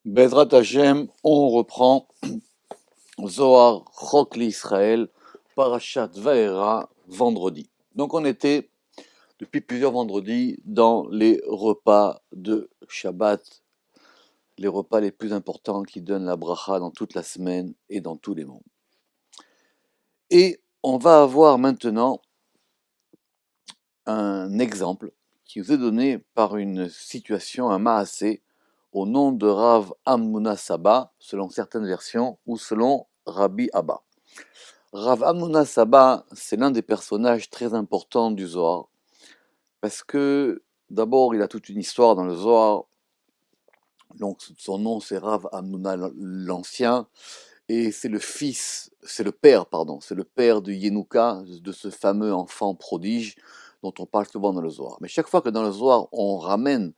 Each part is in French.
Bezrat Hashem, on reprend Zohar Chok l'Israël, Parashat Vaera, vendredi. Donc on était, depuis plusieurs vendredis, dans les repas de Shabbat, les repas les plus importants qui donnent la bracha dans toute la semaine et dans tous les mondes. Et on va avoir maintenant un exemple qui vous est donné par une situation, un maasé, au nom de Rav Amnuna Saba, selon certaines versions, ou selon Rabbi Abba. Rav Amnuna Saba, c'est l'un des personnages très importants du Zohar, parce que d'abord, il a toute une histoire dans le Zohar. Donc, son nom, c'est Rav Amnuna l'Ancien, et c'est c'est le père de Yenouka, de ce fameux enfant prodige dont on parle souvent dans le Zohar. Mais chaque fois que dans le Zohar, on ramène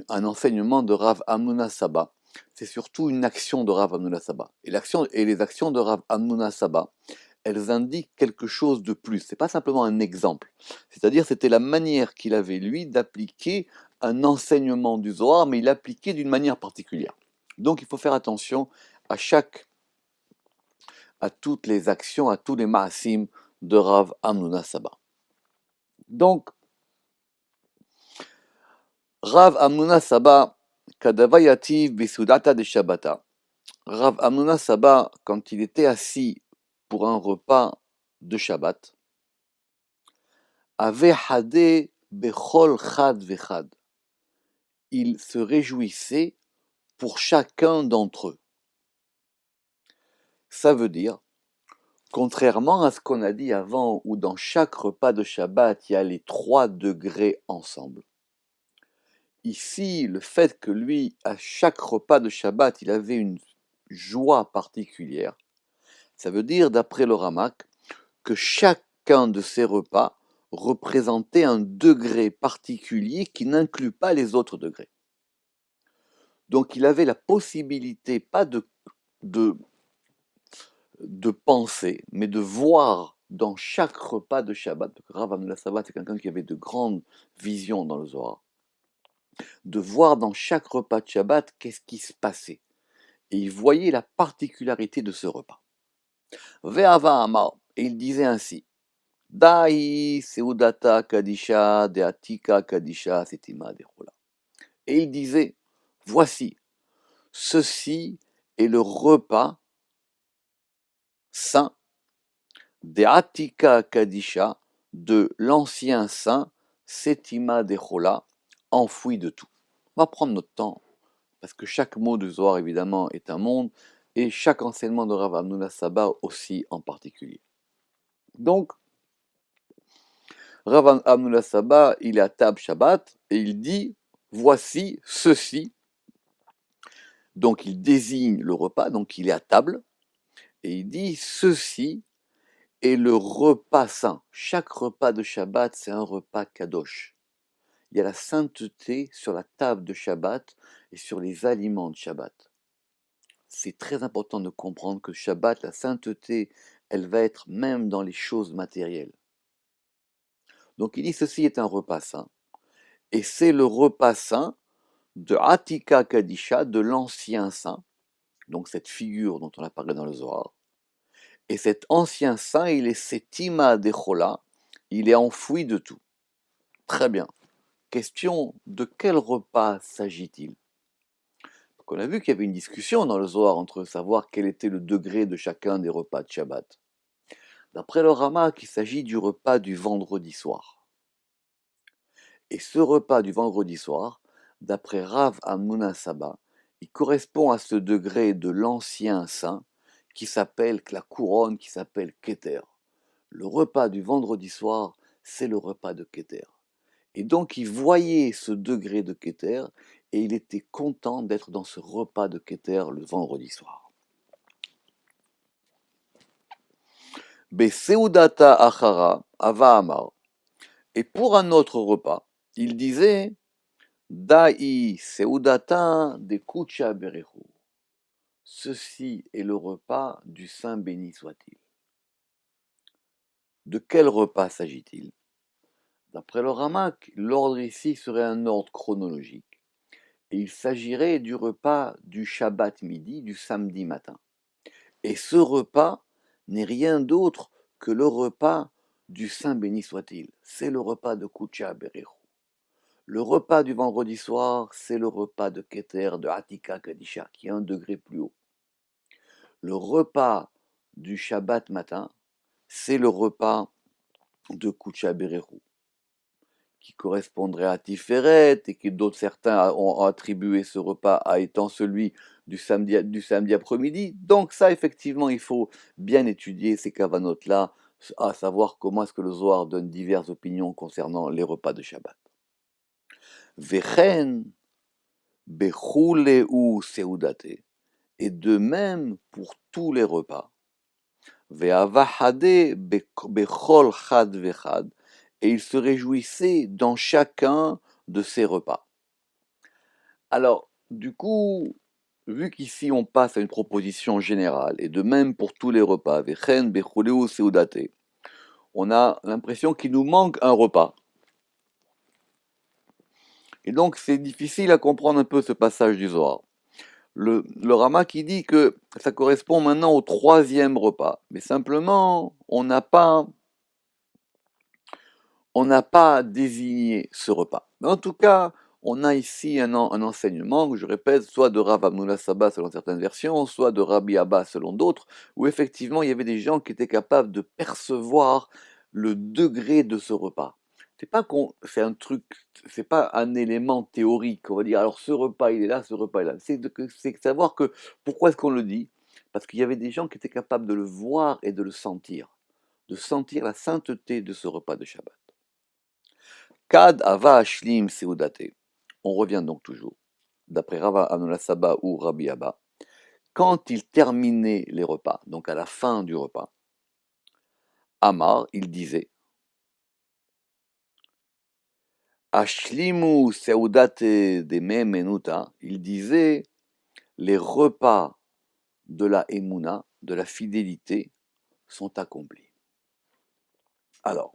un enseignement de Rav Amnuna Saba, c'est surtout une action de Rav Amnuna Saba. Et les actions de Rav Amnuna Saba, elles indiquent quelque chose de plus. C'est pas simplement un exemple. C'est-à-dire, c'était la manière qu'il avait, lui, d'appliquer un enseignement du Zohar, mais il l'appliquait d'une manière particulière. Donc, il faut faire attention à toutes les actions, à tous les maasim de Rav Amnuna Saba. Donc, Rav Amnuna Saba, Kadavayativ Bisudata de Shabbata. Rav Amnuna Saba, quand il était assis pour un repas de Shabbat, avait hadé bechol chad vechad. Il se réjouissait pour chacun d'entre eux. Ça veut dire, contrairement à ce qu'on a dit avant, où dans chaque repas de Shabbat, il y a les 3 degrés ensemble, ici, le fait que lui, à chaque repas de Shabbat, il avait une joie particulière, ça veut dire, d'après le Ramak, que chacun de ces repas représentait un degré particulier qui n'inclut pas les autres degrés. Donc il avait la possibilité, pas de, de penser, mais de voir dans chaque repas de Shabbat, parce que Rav Amnuna Saba, c'est quelqu'un qui avait de grandes visions dans le Zohar, de voir dans chaque repas de Shabbat qu'est-ce qui se passait. Et il voyait la particularité de ce repas. Ve'ava Amar, et il disait ainsi, Dahi Seudata Kadisha de Atika Kadisha Setima de Chola. Et il disait, voici, ceci est le repas saint de Atika Kadisha, de l'ancien saint Setima de Chola, enfoui de tout. On va prendre notre temps, parce que chaque mot du Zohar, évidemment, est un monde, et chaque enseignement de Rav Amnuna Saba aussi en particulier. Donc, Rav Amnuna Saba, il est à table Shabbat, et il dit, voici ceci. Donc, il désigne le repas, donc il est à table, et il dit, ceci est le repas saint. Chaque repas de Shabbat, c'est un repas kadosh. Il y a la sainteté sur la table de Shabbat et sur les aliments de Shabbat. C'est très important de comprendre que Shabbat, la sainteté, elle va être même dans les choses matérielles. Donc il dit ceci est un repas saint, et c'est le repas saint de Atika Kadisha, de l'ancien saint, donc cette figure dont on a parlé dans le Zohar. Et cet ancien saint, il est Setima Dechola, il est enfoui de tout. Très bien. Question, de quel repas s'agit-il? Donc on a vu qu'il y avait une discussion dans le Zohar entre savoir quel était le degré de chacun des repas de Shabbat. D'après le Ramak, il s'agit du repas du vendredi soir. Et ce repas du vendredi soir, d'après Rav Amnuna Saba, il correspond à ce degré de l'ancien saint qui s'appelle, la couronne qui s'appelle Keter. Le repas du vendredi soir, c'est le repas de Keter. Et donc il voyait ce degré de Keter et il était content d'être dans ce repas de Keter le vendredi soir. Beseudata achara ava amar. Et pour un autre repas, il disait Da'i seudata de kucha berechu. Ceci est le repas du Saint béni soit-il. De quel repas s'agit-il? D'après le Ramak, l'ordre ici serait un ordre chronologique. Et il s'agirait du repas du Shabbat midi, du samedi matin. Et ce repas n'est rien d'autre que le repas du Saint béni soit-il. C'est le repas de Koucha Berechou. Le repas du vendredi soir, c'est le repas de Keter, de Atika Kadisha, qui est un degré plus haut. Le repas du Shabbat matin, c'est le repas de Koucha Berechou, qui correspondrait à Tiferet et que d'autres certains ont attribué ce repas à étant celui du samedi après-midi. Donc ça, effectivement, il faut bien étudier ces kavanotes-là, à savoir comment est-ce que le Zohar donne diverses opinions concernant les repas de Shabbat. Vechen bechuleu seudate. Et de même pour tous les repas. Ve'avahade bechol chad vechad. Et il se réjouissait dans chacun de ses repas. Alors, du coup, vu qu'ici on passe à une proposition générale, et de même pour tous les repas, vechen bechuleu seudate, on a l'impression qu'il nous manque un repas. Et donc c'est difficile à comprendre un peu ce passage du Zohar. Le Rama qui dit que ça correspond maintenant au troisième repas, mais simplement on n'a pas désigné ce repas. Mais en tout cas, on a ici un enseignement, que je répète, soit de Rav Hamnuna Saba selon certaines versions, soit de Rabbi Abba selon d'autres, où effectivement il y avait des gens qui étaient capables de percevoir le degré de ce repas. C'est un truc, c'est pas un élément théorique. On va dire, alors ce repas il est là, ce repas il est là. C'est savoir que, pourquoi est-ce qu'on le dit? Parce qu'il y avait des gens qui étaient capables de le voir et de le sentir, de sentir la sainteté de ce repas de Shabbat. Kad ava ashlim seudate. On revient donc toujours, d'après Rav Hamnuna Saba ou Rabbi Abba, quand il terminait les repas, donc à la fin du repas, Amar, il disait, Ashlimu seudate de menuta, il disait, les repas de la Emouna, de la fidélité, sont accomplis. Alors,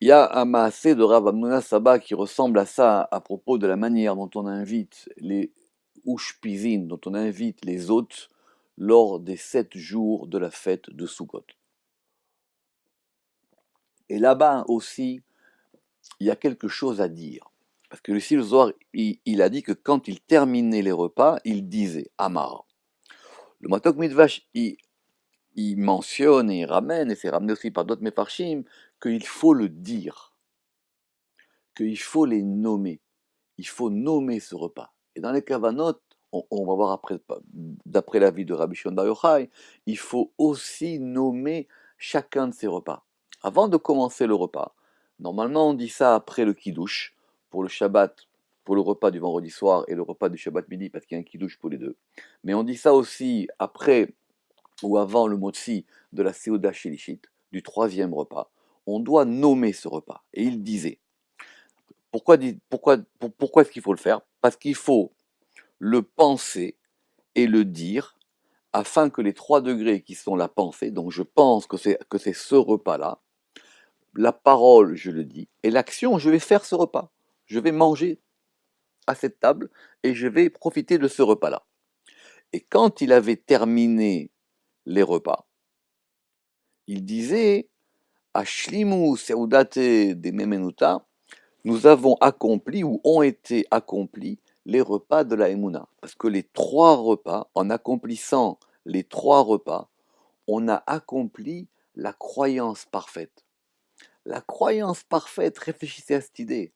il y a un maasé de Rav Hamnuna Saba qui ressemble à ça à propos de la manière dont on invite les Ushpizin, dont on invite les hôtes lors des 7 jours de la fête de Sukkot. Et là-bas aussi, il y a quelque chose à dire. Parce que le Zohar, il a dit que quand il terminait les repas, il disait Amar. Le Matok Midvash, il mentionne et il ramène, et c'est ramené aussi par d'autres Mefarshim, qu'il faut le dire, qu'il faut les nommer. Il faut nommer ce repas. Et dans les Kavanot, on va voir après, d'après l'avis de Rabbi Shimon Bar Yochai, il faut aussi nommer chacun de ces repas. Avant de commencer le repas, normalement on dit ça après le Kiddush, pour le Shabbat, pour le repas du vendredi soir et le repas du Shabbat midi, parce qu'il y a un Kiddush pour les deux. Mais on dit ça aussi après ou avant le Motzi de la Seuda Shelishit, du troisième repas. On doit nommer ce repas. Et il disait, pourquoi est-ce qu'il faut le faire? Parce qu'il faut le penser et le dire afin que les 3 degrés qui sont la pensée, donc je pense que c'est ce repas-là, la parole, je le dis, et l'action, je vais faire ce repas. Je vais manger à cette table et je vais profiter de ce repas-là. Et quand il avait terminé les repas, il disait Ashlimu seudate de memenuta, nous avons accompli ou ont été accomplis les repas de la Emouna. Parce que les 3 repas, en accomplissant les 3 repas, on a accompli la croyance parfaite. La croyance parfaite, réfléchissez à cette idée.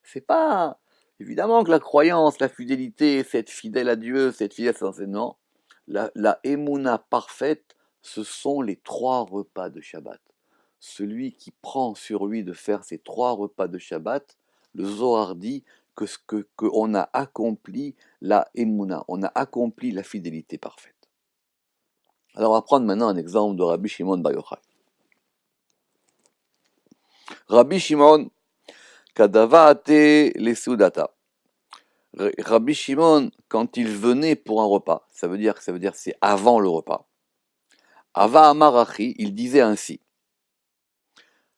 C'est pas évidemment que la croyance, la fidélité, c'est être fidèle à Dieu, c'est être fidèle à ses enseignements. La Emouna parfaite, ce sont les 3 repas de Shabbat. Celui qui prend sur lui de faire ces 3 repas de Shabbat, le Zohar dit qu'on a accompli la Emouna, on a accompli la fidélité parfaite. Alors on va prendre maintenant un exemple de Rabbi Shimon Bar Yochai. Rabbi Shimon, kadavate les Sudata. Rabbi Shimon, quand il venait pour un repas, ça veut dire c'est avant le repas. Ava Amarachi, il disait ainsi.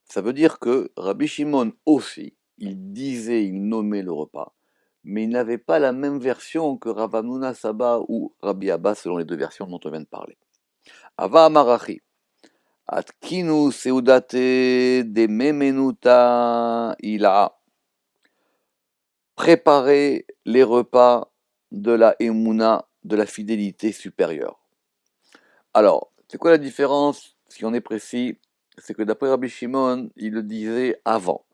Ça veut dire que Rabbi Shimon aussi, il disait, il nommait le repas, mais il n'avait pas la même version que Rav Hanouna Saba ou Rabbi Abba, selon les deux versions dont on vient de parler. Ava Amarachi, Atkinu Seudate de Memenuta Ila, préparer les repas de la Emouna, de la fidélité supérieure. Alors, c'est quoi la différence, si on est précis? C'est que d'après Rabbi Shimon, il le disait avant.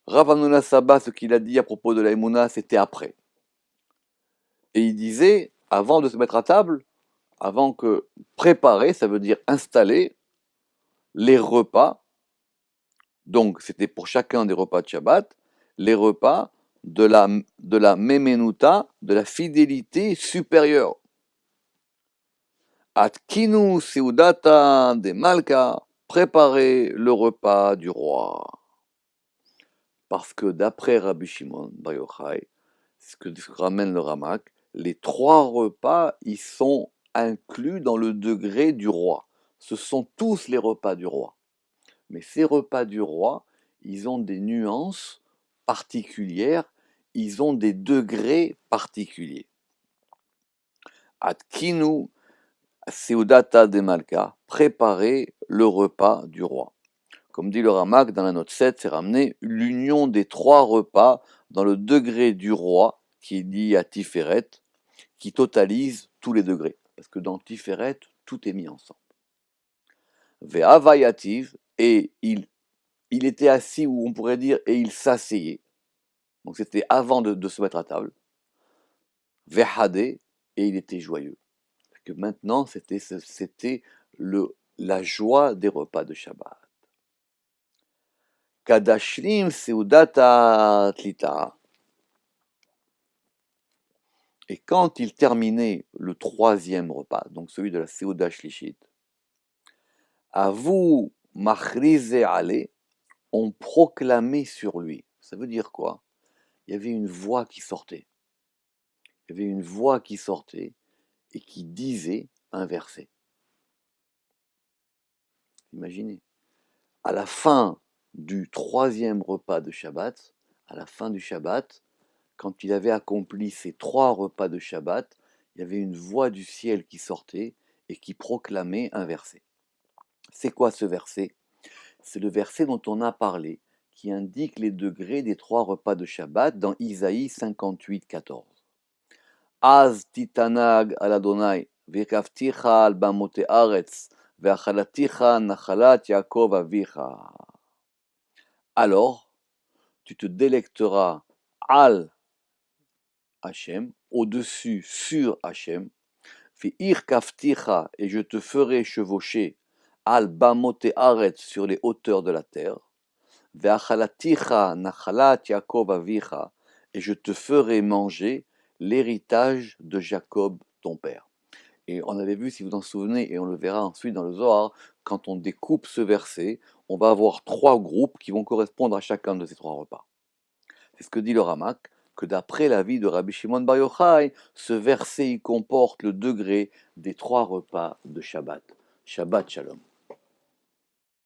Rav Hanouna Saba, ce qu'il a dit à propos de la Emouna, c'était après. Et il disait, avant de se mettre à table, avant que préparer, ça veut dire installer les repas, donc c'était pour chacun des repas de Shabbat, les repas de la Memenuta, de la fidélité supérieure. Atkinu seudata de Malka, préparer le repas du roi. Parce que d'après Rabbi Shimon Bar Yochai, ce que ramène le Ramak, les trois repas, ils sont inclus dans le degré du roi. Ce sont tous les repas du roi. Mais ces repas du roi, ils ont des nuances particulières, ils ont des degrés particuliers. Atkinu seudata de Malka, préparer le repas du roi. Comme dit le Ramak, dans la note 7, c'est ramené l'union des trois repas dans le degré du roi, qui est dit à Tiferet, qui totalise tous les degrés. Parce que dans Tiferet, tout est mis ensemble. Ve'avayativ, et il était assis, ou on pourrait dire, et il s'asseyait. Donc c'était avant de se mettre à table. Ve'hade, et il était joyeux. Parce que maintenant, c'était la joie des repas de Shabbat. Kadashlim seudata tlita. Et quand il terminait le troisième repas, donc celui de la Seuda Shlishit, à vous, Machrize Ale, on proclamait sur lui. Ça veut dire quoi? Il y avait une voix qui sortait. Il y avait une voix qui sortait et qui disait un verset. Imaginez. À la fin du troisième repas de Shabbat, à la fin du Shabbat, quand il avait accompli ces trois repas de Shabbat, il y avait une voix du ciel qui sortait et qui proclamait un verset. C'est quoi ce verset? C'est le verset dont on a parlé, qui indique les degrés des trois repas de Shabbat dans Isaïe 58, 14. Az titanag al Adonai, vekavticha al bamote aretz, ve'achalaticha nachalat Yaakov avicha. Alors, tu te délecteras al Hachem, au-dessus, sur Hachem, Fi'ir kafticha, et je te ferai chevaucher, al bamote aretz, sur les hauteurs de la terre, ve'achalaticha nachalat Yaakov avicha, et je te ferai manger l'héritage de Jacob, ton père. Et on avait vu, si vous en souvenez, et on le verra ensuite dans le Zohar, quand on découpe ce verset, on va avoir trois groupes qui vont correspondre à chacun de ces trois repas. C'est ce que dit le Ramak, que d'après l'avis de Rabbi Shimon Bar Yochai, ce verset y comporte le degré des trois repas de Shabbat. Shabbat Shalom.